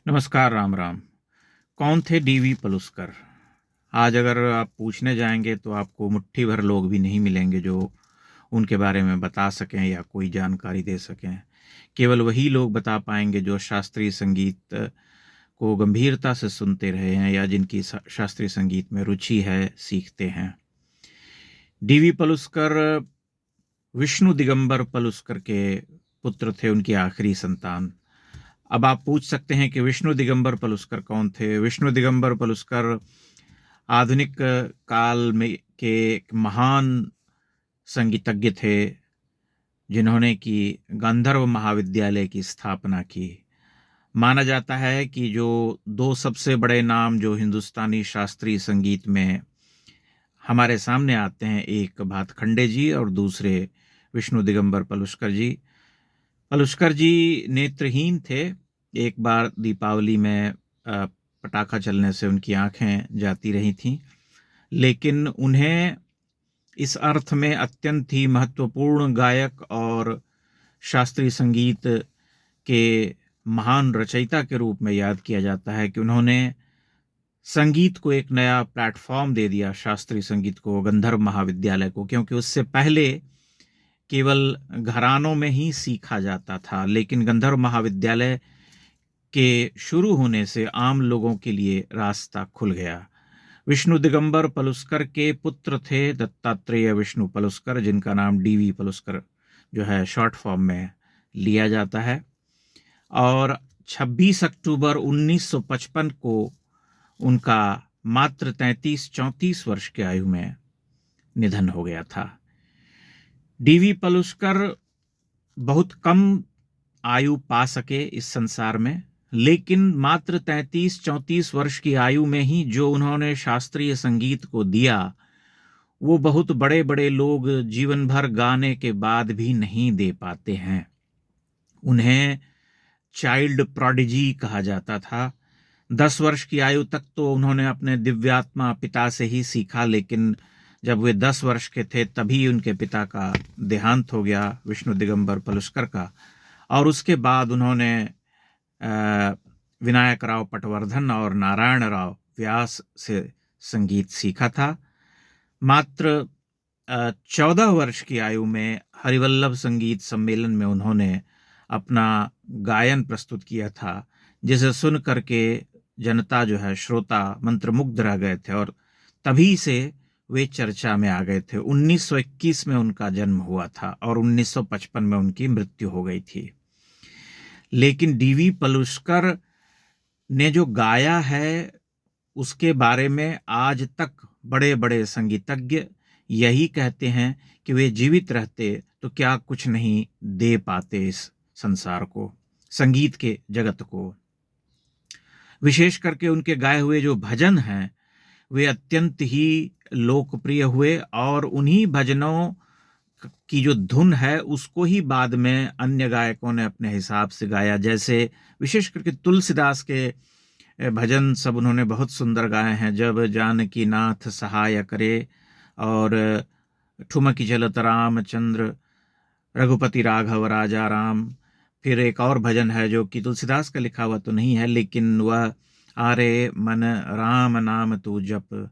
नमस्कार, राम राम। कौन थे डीवी पलुस्कर? आज अगर आप पूछने जाएंगे तो आपको मुट्ठी भर लोग भी नहीं मिलेंगे जो उनके बारे में बता सकें या कोई जानकारी दे सकें। केवल वही लोग बता पाएंगे जो शास्त्रीय संगीत को गंभीरता से सुनते रहे हैं या जिनकी शास्त्रीय संगीत में रुचि है, सीखते हैं। डीवी पलुस्कर विष्णु दिगंबर पलुस्कर के पुत्र थे, उनकी आखिरी संतान। अब आप पूछ सकते हैं कि विष्णु दिगंबर पलुस्कर कौन थे? विष्णु दिगंबर पलुस्कर आधुनिक काल में के एक महान संगीतज्ञ थे, जिन्होंने की गांधर्व महाविद्यालय की स्थापना की। माना जाता है कि जो दो सबसे बड़े नाम जो हिंदुस्तानी शास्त्रीय संगीत में हमारे सामने आते हैं, एक भातखंडे जी और दूसरे विष्णु दिगंबर पलुस्कर जी। पलुस्कर जी नेत्रहीन थे। एक बार दीपावली में पटाखा चलने से उनकी आंखें जाती रही थीं, लेकिन उन्हें इस अर्थ में अत्यंत ही महत्वपूर्ण गायक और शास्त्रीय संगीत के महान रचयिता के रूप में याद किया जाता है कि उन्होंने संगीत को एक नया प्लेटफॉर्म दे दिया, शास्त्रीय संगीत को, गंधर्व महाविद्यालय को। क्योंकि उससे पहले केवल घरानों में ही सीखा जाता था, लेकिन गंधर्व महाविद्यालय के शुरू होने से आम लोगों के लिए रास्ता खुल गया। विष्णु दिगंबर पलुस्कर के पुत्र थे दत्तात्रेय विष्णु पलुस्कर, जिनका नाम डीवी पलुस्कर जो है शॉर्ट फॉर्म में लिया जाता है। और 26 अक्टूबर 1955 को उनका मात्र 33-34 वर्ष की आयु में निधन हो गया था। डीवी पलुस्कर बहुत कम आयु पा सके इस संसार में, लेकिन मात्र 33-34 वर्ष की आयु में ही जो उन्होंने शास्त्रीय संगीत को दिया, वो बहुत बड़े बड़े लोग जीवन भर गाने के बाद भी नहीं दे पाते हैं। उन्हें चाइल्ड प्रोडिजी कहा जाता था। 10 वर्ष की आयु तक तो उन्होंने अपने दिव्यात्मा पिता से ही सीखा, लेकिन जब वे 10 वर्ष के थे तभी उनके पिता का देहांत हो गया, विष्णु दिगंबर पलुस्कर का। और उसके बाद उन्होंने विनायक राव पटवर्धन और नारायण राव व्यास से संगीत सीखा था। मात्र 14 वर्ष की आयु में हरिवल्लभ संगीत सम्मेलन में उन्होंने अपना गायन प्रस्तुत किया था, जिसे सुन करके जनता जो है, श्रोता मंत्रमुग्ध रह गए थे और तभी से वे चर्चा में आ गए थे। 1921 में उनका जन्म हुआ था और 1955 में उनकी मृत्यु हो गई थी। लेकिन डीवी पलुस्कर ने जो गाया है उसके बारे में आज तक बड़े बड़े संगीतज्ञ यही कहते हैं कि वे जीवित रहते तो क्या कुछ नहीं दे पाते इस संसार को, संगीत के जगत को। विशेष करके उनके गाए हुए जो भजन हैं वे अत्यंत ही लोकप्रिय हुए और उन्हीं भजनों की जो धुन है उसको ही बाद में अन्य गायकों ने अपने हिसाब से गाया। जैसे विशेष करके तुलसीदास के भजन सब उन्होंने बहुत सुंदर गाए हैं। जब जानकी नाथ सहाय करे और ठुमकी चलत रामचंद्र रघुपति राघव राजा राम। फिर एक और भजन है जो कि तुलसीदास का लिखा हुआ तो नहीं है, लेकिन वह आरे मन राम नाम तू जप।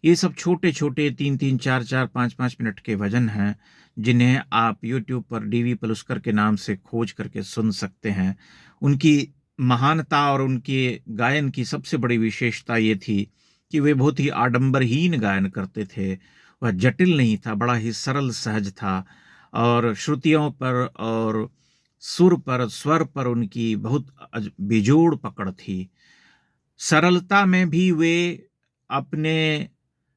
ये सब छोटे छोटे 3-3, 4-4, 5-5 मिनट के भजन हैं, जिन्हें आप YouTube पर डीवी पलुस्कर के नाम से खोज करके सुन सकते हैं। उनकी महानता और उनके गायन की सबसे बड़ी विशेषता ये थी कि वे बहुत ही आडंबरहीन गायन करते थे। वह जटिल नहीं था, बड़ा ही सरल सहज था और श्रुतियों पर और सुर पर, स्वर पर उनकी बहुत बेजोड़ पकड़ थी। सरलता में भी वे अपने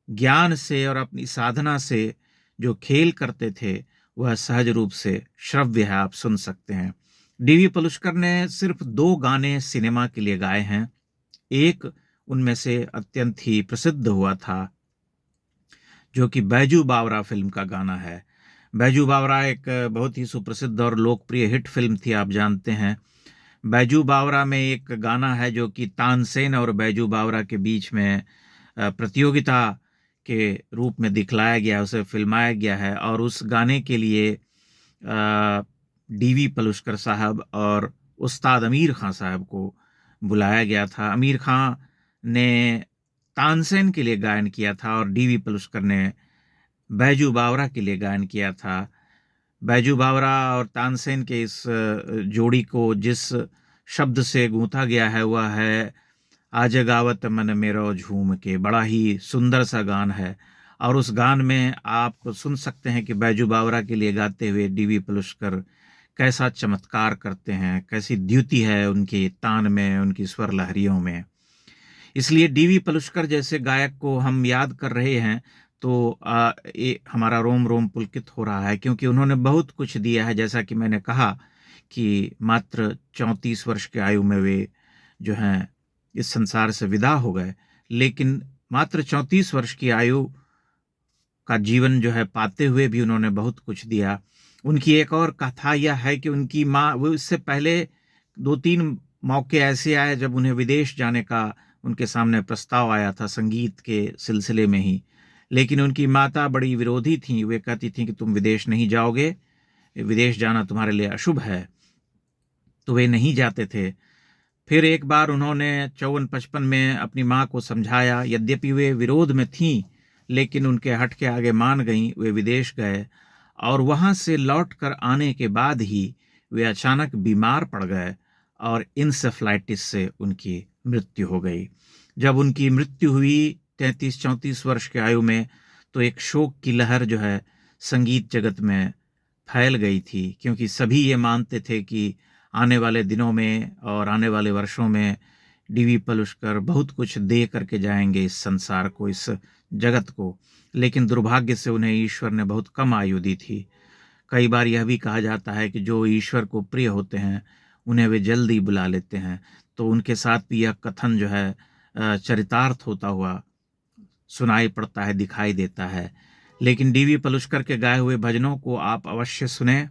ज्ञान से और अपनी साधना से जो खेल करते थे वह सहज रूप से श्रव्य है, आप सुन सकते हैं। डीवी पलुस्कर ने सिर्फ 2 गाने सिनेमा के लिए गाए हैं। एक उनमें से अत्यंत ही प्रसिद्ध हुआ था जो कि बैजू बावरा फिल्म का गाना है। बैजू बावरा एक बहुत ही सुप्रसिद्ध और लोकप्रिय हिट फिल्म थी, आप जानते हैं। बैजू बावरा में एक गाना है जो कि तानसेन और बैजू बावरा के बीच में प्रतियोगिता के रूप में दिखलाया गया, उसे फिल्माया गया है। और उस गाने के लिए डीवी पलुस्कर साहब और उस्ताद अमीर खां साहब को बुलाया गया था। आमिर खान ने तानसेन के लिए गायन किया था और डीवी पलुस्कर ने बैजू बावरा के लिए गायन किया था। बैजू बावरा और तानसेन के इस जोड़ी को जिस शब्द से गूंथा गया है वह है आज गावत मन मेरो झूम के। बड़ा ही सुंदर सा गान है और उस गान में आप सुन सकते हैं कि बैजू बावरा के लिए गाते हुए डीवी पलुस्कर कैसा चमत्कार करते हैं, कैसी द्युति है उनके तान में, उनकी स्वर लहरियों में। इसलिए डीवी पलुस्कर जैसे गायक को हम याद कर रहे हैं तो ये हमारा रोम रोम पुलकित हो रहा है, क्योंकि उन्होंने बहुत कुछ दिया है। जैसा कि मैंने कहा कि मात्र 34 वर्ष की आयु में वे जो हैं इस संसार से विदा हो गए, लेकिन मात्र 34 वर्ष की आयु का जीवन जो है पाते हुए भी उन्होंने बहुत कुछ दिया। उनकी एक और कथा यह है कि उनकी माँ, वो इससे पहले 2-3 मौके ऐसे आए जब उन्हें विदेश जाने का उनके सामने प्रस्ताव आया था संगीत के सिलसिले में ही, लेकिन उनकी माता बड़ी विरोधी थी। वे कहती थीं कि तुम विदेश नहीं जाओगे, विदेश जाना तुम्हारे लिए अशुभ है, तो वे नहीं जाते थे। फिर एक बार उन्होंने 54-55 में अपनी माँ को समझाया, यद्यपि वे विरोध में थीं लेकिन उनके हट के आगे मान गईं। वे विदेश गए और वहाँ से लौट कर आने के बाद ही वे अचानक बीमार पड़ गए और इंसेफ्लाइटिस से उनकी मृत्यु हो गई। जब उनकी मृत्यु हुई 33-34 वर्ष की आयु में, तो एक शोक की लहर जो है संगीत जगत में फैल गई थी, क्योंकि सभी ये मानते थे कि आने वाले दिनों में और आने वाले वर्षों में डीवी पलुस्कर बहुत कुछ दे करके जाएंगे इस संसार को, इस जगत को। लेकिन दुर्भाग्य से उन्हें ईश्वर ने बहुत कम आयु दी थी। कई बार यह भी कहा जाता है कि जो ईश्वर को प्रिय होते हैं उन्हें वे जल्दी बुला लेते हैं, तो उनके साथ भी यह कथन जो है चरितार्थ होता हुआ सुनाई पड़ता है, दिखाई देता है। लेकिन डीवी पलुस्कर के गाए हुए भजनों को आप अवश्य सुने,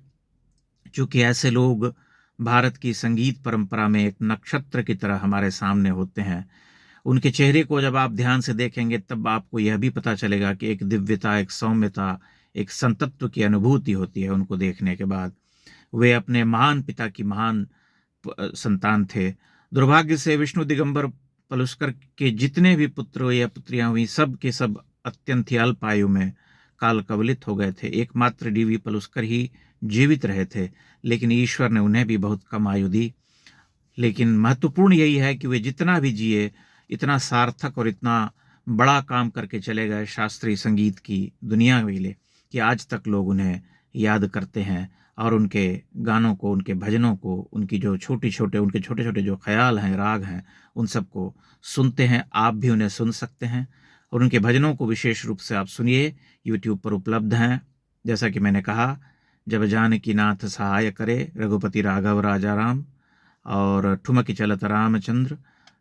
क्योंकि ऐसे लोग भारत की संगीत परंपरा में एक नक्षत्र की तरह हमारे सामने होते हैं। उनके चेहरे को जब आप ध्यान से देखेंगे तब आपको यह भी पता चलेगा कि एक दिव्यता, एक सौम्यता, एक संतत्व की अनुभूति होती है उनको देखने के बाद। वे अपने महान पिता की महान संतान थे। दुर्भाग्य से विष्णु दिगंबर पलुस्कर के जितने भी पुत्र या पुत्रियां हुई, सब के सब अत्यंत ही अल्प आयु में काल कवलित हो गए थे। एकमात्र डीवी पलुस्कर ही जीवित रहे थे, लेकिन ईश्वर ने उन्हें भी बहुत कम आयु दी। लेकिन महत्वपूर्ण यही है कि वे जितना भी जिए, इतना सार्थक और इतना बड़ा काम करके चले गए शास्त्रीय संगीत की दुनिया में लिए, कि आज तक लोग उन्हें याद करते हैं और उनके गानों को, उनके भजनों को, उनकी जो उनके छोटे छोटे जो ख्याल हैं, राग हैं, उन सबको सुनते हैं। आप भी उन्हें सुन सकते हैं और उनके भजनों को विशेष रूप से आप सुनिए, यूट्यूब पर उपलब्ध हैं। जैसा कि मैंने कहा, जब जानकी नाथ सहाय करे, रघुपति राघव राजा राम, और ठुमक चलत रामचंद्र,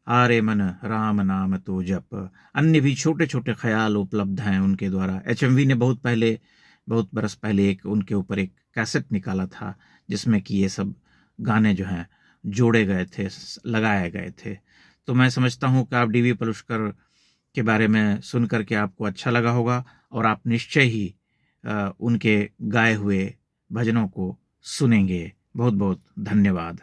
आरे मन राम नाम तो जप। अन्य भी छोटे छोटे ख्याल उपलब्ध हैं उनके द्वारा। HMV ने बहुत बरस पहले एक उनके ऊपर एक कैसेट निकाला था, जिसमें कि ये सब गाने जो हैं जोड़े गए थे, लगाए गए थे। तो मैं समझता हूँ कि आप डीवी पलुस्कर के बारे में सुन करके आपको अच्छा लगा होगा और आप निश्चय ही उनके गाए हुए भजनों को सुनेंगे। बहुत बहुत धन्यवाद।